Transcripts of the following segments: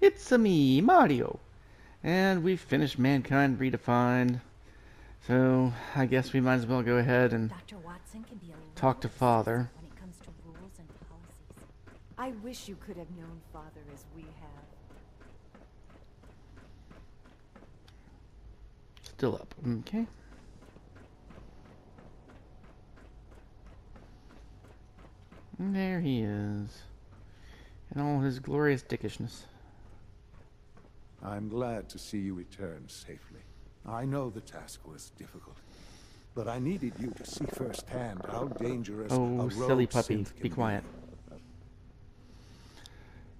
It's a me, Mario. And we've finished Mankind Redefined. So I guess we might as well go ahead and Dr. Watson can be a talk little to obsessive Father. when it comes to rules and policies. I wish you could have known Father as we have. Still up. Okay. And there he is. In all his glorious dickishness. I'm glad to see you return safely. I know the task was difficult, but I needed you to see firsthand how dangerous a Oh, silly rogue puppy. synth Be can quiet. be.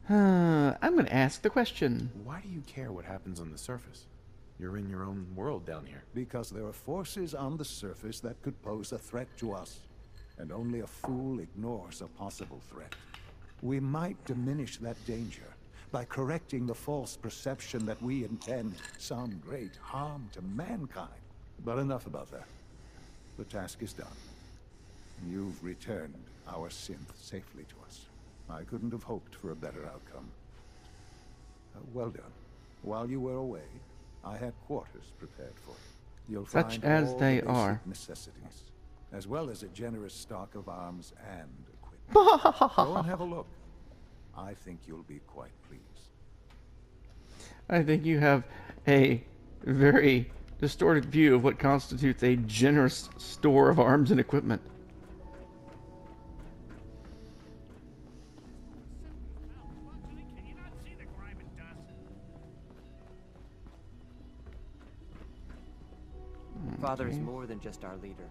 I'm going to ask the question. Why do you care what happens on the surface? You're in your own world down here. Because there are forces on the surface that could pose a threat to us, and only a fool ignores a possible threat. We might diminish that danger by correcting the false perception that we intend some great harm to mankind. But enough about that. The task is done. You've returned our synth safely to us. I couldn't have hoped for a better outcome. Well done. While you were away, I had quarters prepared for you. You'll Such find as all they the basic are. necessities, as well as a generous stock of arms and equipment. Go and have a look. I think you'll be quite pleased. I think you have a very distorted view of what constitutes a generous store of arms and equipment. Father is more than just our leader.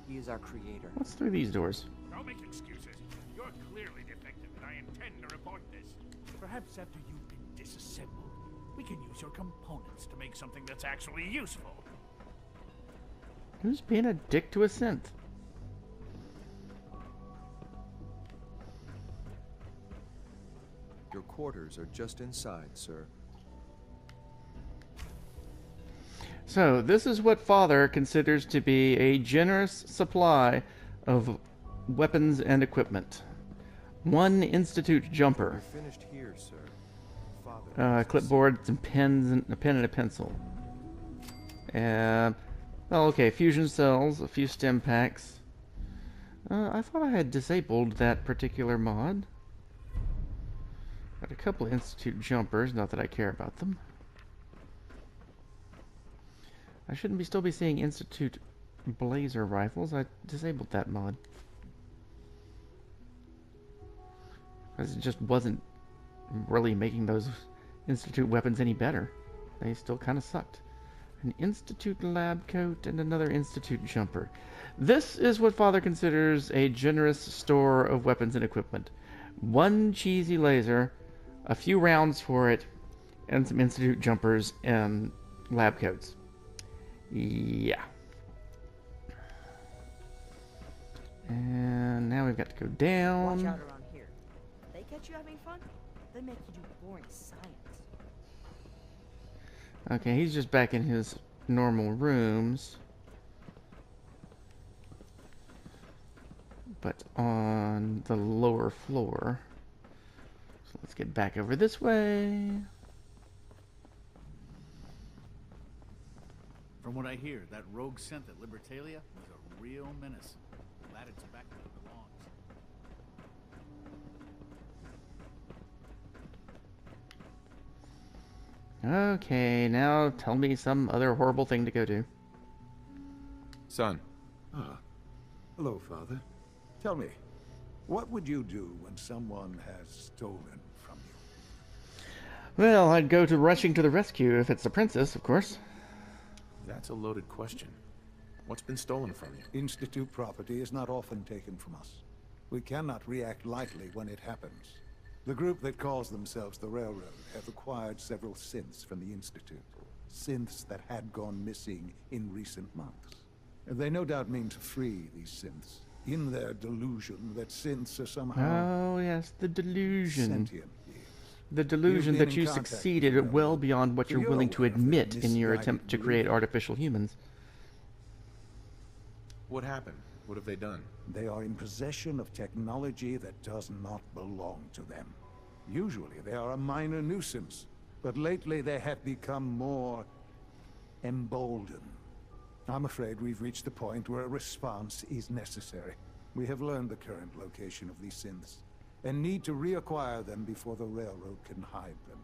He is our creator. What's through these doors? Don't make excuses. You're clearly defective, and I intend to report this. Perhaps after you've been disassembled, we can use your components to make something that's actually useful. Who's being a dick to a synth? Your quarters are just inside, sir. So, this is what Father considers to be a generous supply of weapons and equipment. One Institute jumper, You're finished here, sir. Father. a has clipboard, some pens, and a pen and a pencil. Well, okay, fusion cells, a few stem packs. I thought I had disabled that particular mod. Got a couple of Institute jumpers, not that I care about them. I shouldn't still be seeing Institute blazer rifles. I disabled that mod. Because it just wasn't really making those Institute weapons any better. They still kind of sucked. An Institute lab coat and another Institute jumper. This is what Father considers a generous store of weapons and equipment. One cheesy laser, a few rounds for it, and some Institute jumpers and lab coats. Yeah. And now we've got to go down. Watch out around here. They catch you having fun, they make you do boring science. Okay, he's just back in his normal rooms. But on the lower floor. So let's get back over this way. From what I hear, that rogue synth at Libertalia was a real menace. Glad it's back where it belongs. Okay, now tell me some other horrible thing to go do. Son, Ah. Hello, Father. Tell me, what would you do when someone has stolen from you? Well, I'd go to rushing to the rescue if it's the princess, of course. that's a loaded question. What's been stolen from you? Institute property is not often taken from us. We cannot react lightly when it happens. The group that calls themselves the Railroad have acquired several synths from the Institute. Synths that had gone missing in recent months. And they no doubt mean to free these synths, in their delusion that synths are somehow Oh, yes, the delusion. sentient beings. The delusion You've that been you in contact with succeeded the well Railroad. beyond what So you're you're willing to aware of their admit in your misguided attempt to create belief. artificial humans. What happened? What have they done? They are in possession of technology that does not belong to them. Usually they are a minor nuisance, but lately they have become more emboldened. I'm afraid we've reached the point where a response is necessary. We have learned the current location of these synths, and need to reacquire them before the railroad can hide them.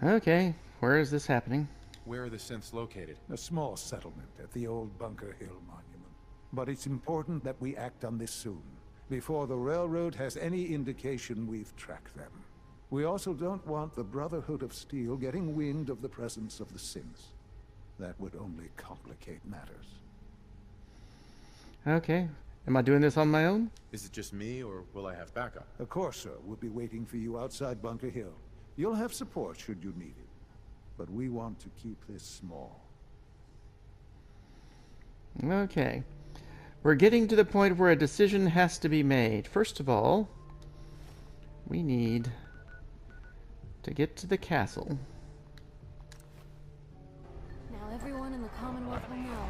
Okay, where is this happening? Where are the synths located? A small settlement at the old Bunker Hill Monument. But it's important that we act on this soon, before the railroad has any indication we've tracked them. We also don't want the Brotherhood of Steel getting wind of the presence of the synths. That would only complicate matters. Okay. Am I doing this on my own? Is it just me, or will I have backup? A Corsair will be waiting for you outside Bunker Hill. You'll have support should you need it. But we want to keep this small. Okay. We're getting to the point where a decision has to be made. First of all, we need to get to the castle. Now everyone in the Commonwealth will know.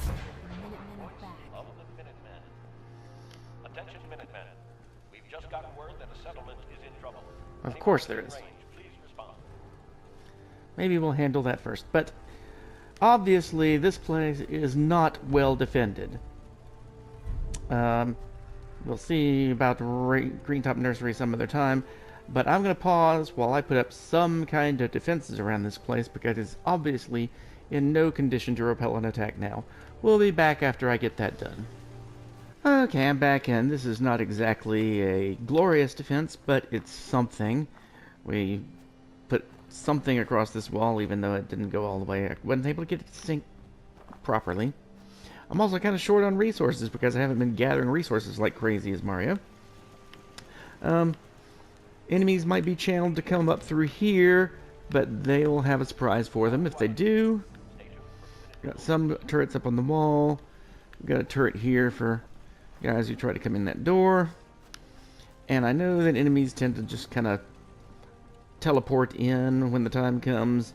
The Minutemen are back. All of the Minutemen. Attention, Minutemen. We've just gotten word that a settlement is in trouble. Of course there is. Please respond. Maybe we'll handle that first. But obviously, this place is not well defended. We'll see about Greentop Nursery some other time. But I'm going to pause while I put up some kind of defenses around this place because it's obviously in no condition to repel an attack now. We'll be back after I get that done. Okay, I'm back in. This is not exactly a glorious defense, but it's something. We put something across this wall, even though it didn't go all the way. I wasn't able to get it to sink properly. I'm also kind of short on resources because I haven't been gathering resources like crazy as Mario. Enemies might be channeled to come up through here, but they will have a surprise for them if they do. Got some turrets up on the wall. We've got a turret here for guys who try to come in that door. And I know that enemies tend to just kind of teleport in when the time comes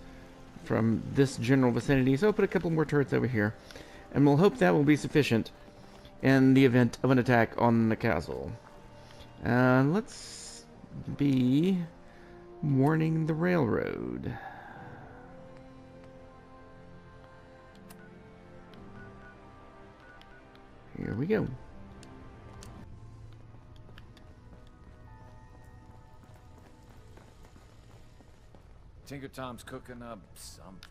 from this general vicinity. So I'll put a couple more turrets over here. And we'll hope that will be sufficient in the event of an attack on the castle. Let's be warning the railroad. Here we go. Tinker Tom's cooking up something.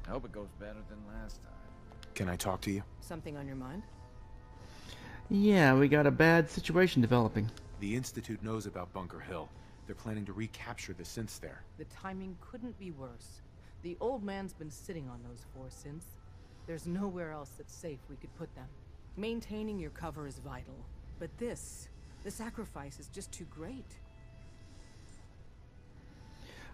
I hope it goes better than last time. Can I talk to you? Something on your mind? Yeah, we got a bad situation developing. The Institute knows about Bunker Hill. They're planning to recapture the synths there. The timing couldn't be worse. The old man's been sitting on those 4 synths. There's nowhere else that's safe we could put them. Maintaining your cover is vital. But the sacrifice is just too great.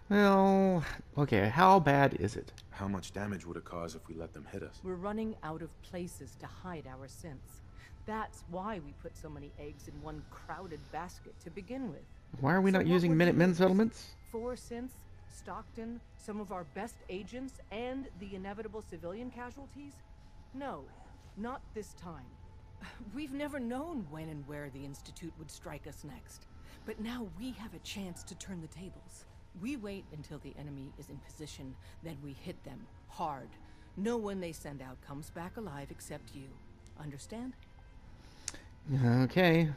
Well, okay, how bad is it? How much damage would it cause if we let them hit us? We're running out of places to hide our synths. That's why we put so many eggs in one crowded basket to begin with. Why are we So not what using would you Minutemen lose? settlements? 4 synths, Stockton, some of our best agents, and the inevitable civilian casualties? No, not this time. We've never known when and where the Institute would strike us next. But now we have a chance to turn the tables. We wait until the enemy is in position, then we hit them hard. No one they send out comes back alive except you. Understand? Okay.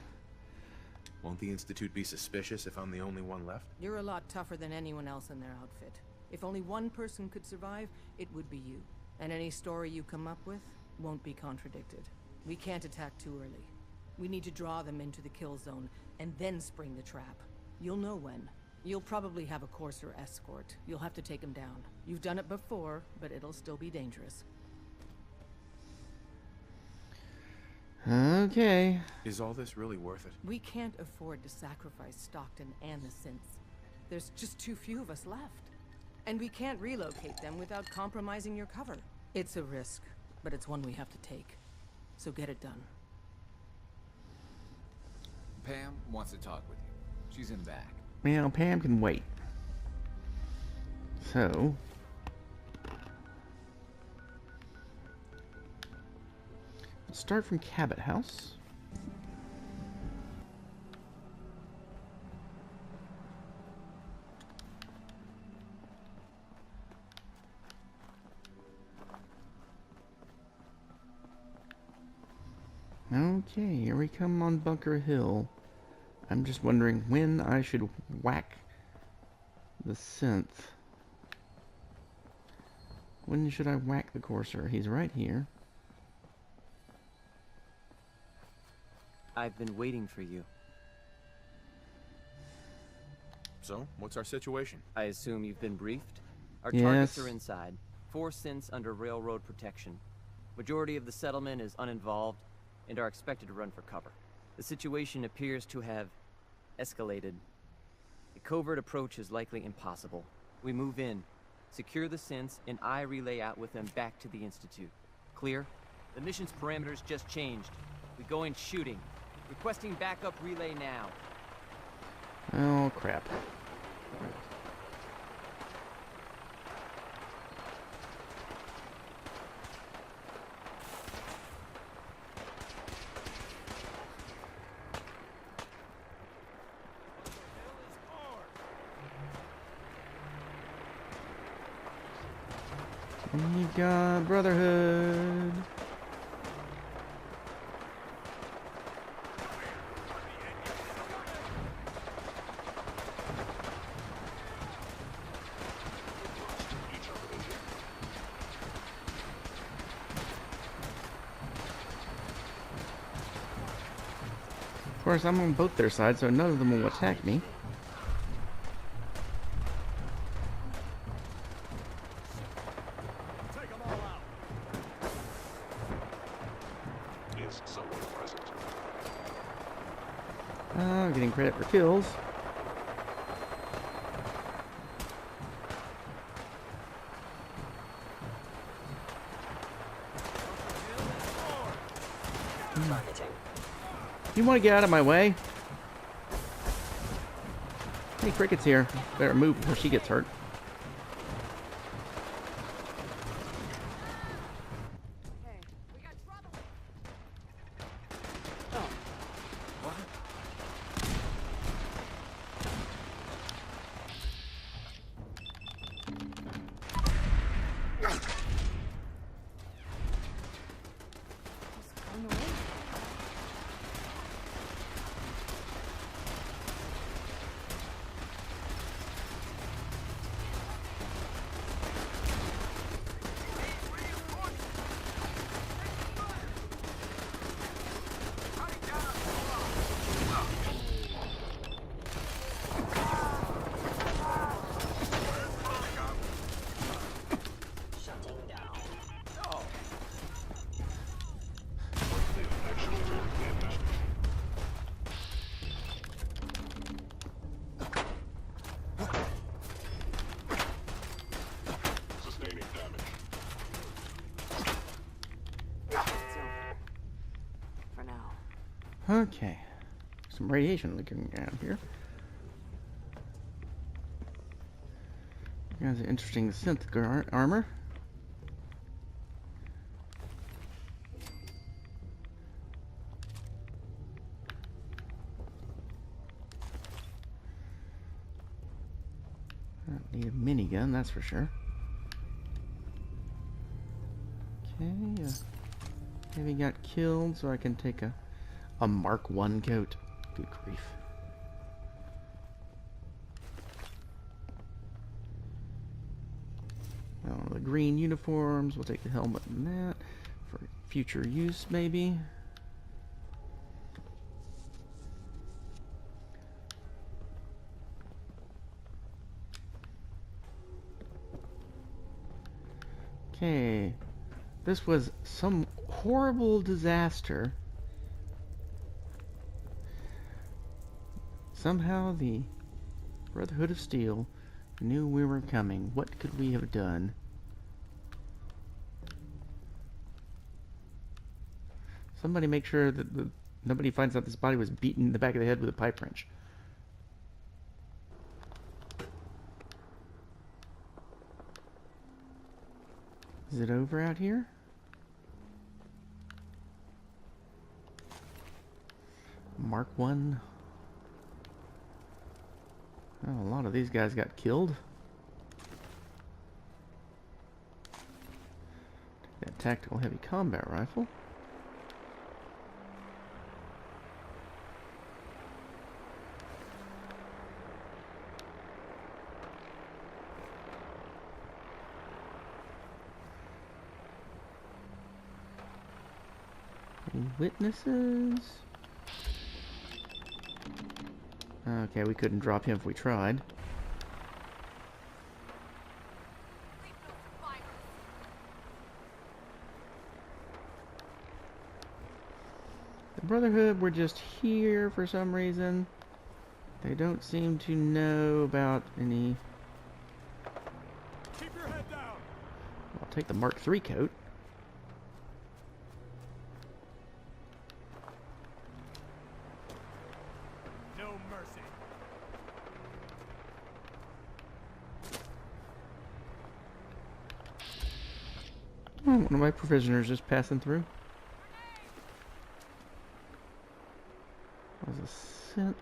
Won't the Institute be suspicious if I'm the only one left? You're a lot tougher than anyone else in their outfit. If only one person could survive, it would be you. And any story you come up with won't be contradicted. We can't attack too early. We need to draw them into the kill zone, and then spring the trap. You'll know when. You'll probably have a Corsair escort. You'll have to take him down. You've done it before, but it'll still be dangerous. Okay. Is all this really worth it? We can't afford to sacrifice Stockton and the synths. There's just too few of us left. And we can't relocate them without compromising your cover. It's a risk, but it's one we have to take. So get it done. Pam wants to talk with you. She's in back. Well, Pam can wait. So... let's start from Cabot House. Okay, here we come on Bunker Hill. I'm just wondering when I should whack the synth. When should I whack the Courser? He's right here. I've been waiting for you. So, what's our situation? I assume you've been briefed? Our Yes. targets are inside. 4 synths under railroad protection. Majority of the settlement is uninvolved and are expected to run for cover. The situation appears to have escalated. A covert approach is likely impossible. We move in, secure the synths, and I relay out with them back to the Institute. Clear? The mission's parameters just changed. We go in shooting. Requesting backup relay now. Oh, crap. You got Brotherhood. Of course, I'm on both their sides, so none of them will attack me. Getting credit for kills. You want to get out of my way? Hey, Cricket's here. Better move before she gets hurt. Okay. Some radiation looking around here. Here's an interesting synth armor. I need a minigun, that's for sure. Okay, maybe got killed, so I can take a Mark 1 coat. Good grief. Oh, the green uniforms. We'll take the helmet and that for future use, maybe. Okay. This was some horrible disaster. Somehow the Brotherhood of Steel knew we were coming. What could we have done? Somebody make sure that nobody finds out this body was beaten in the back of the head with a pipe wrench. Is it over out here? Mark 1. Oh, a lot of these guys got killed. Take that tactical heavy combat rifle. Witnesses? Okay, we couldn't drop him if we tried. The Brotherhood were just here for some reason. They don't seem to know about any... Keep your head down. I'll take the Mark III coat. No mercy. Oh, one of my prisoners just passing through. That was a synth.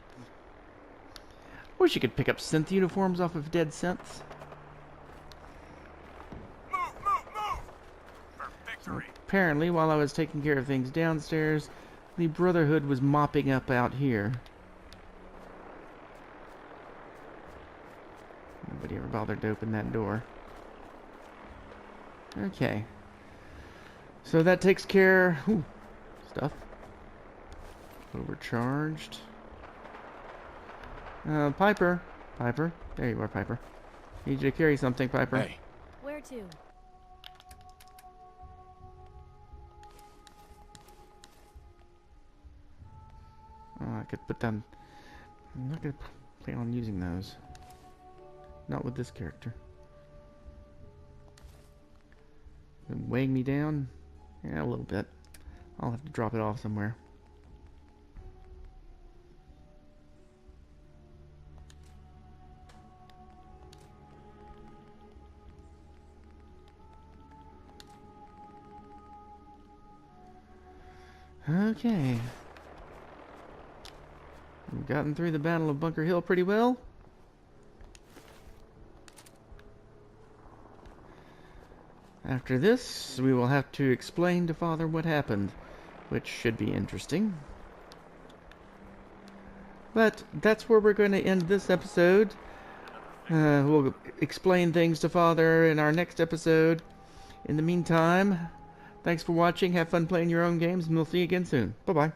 Wish you could pick up synth uniforms off of dead synths. Move, move, move! For victory. Apparently, while I was taking care of things downstairs, the Brotherhood was mopping up out here. Nobody ever bothered to open that door. Okay. So that takes care... Ooh, stuff. Overcharged. Piper. Piper. There you are, Piper. Need you to carry something, Piper. Hey. Where to? Oh, I could put down... I'm not going to plan on using those. Not with this character. Been weighing me down? Yeah, a little bit. I'll have to drop it off somewhere. Okay. We've gotten through the Battle of Bunker Hill pretty well. After this, we will have to explain to Father what happened, which should be interesting. But that's where we're going to end this episode. We'll explain things to Father in our next episode. In the meantime, thanks for watching, have fun playing your own games, and we'll see you again soon. Bye-bye.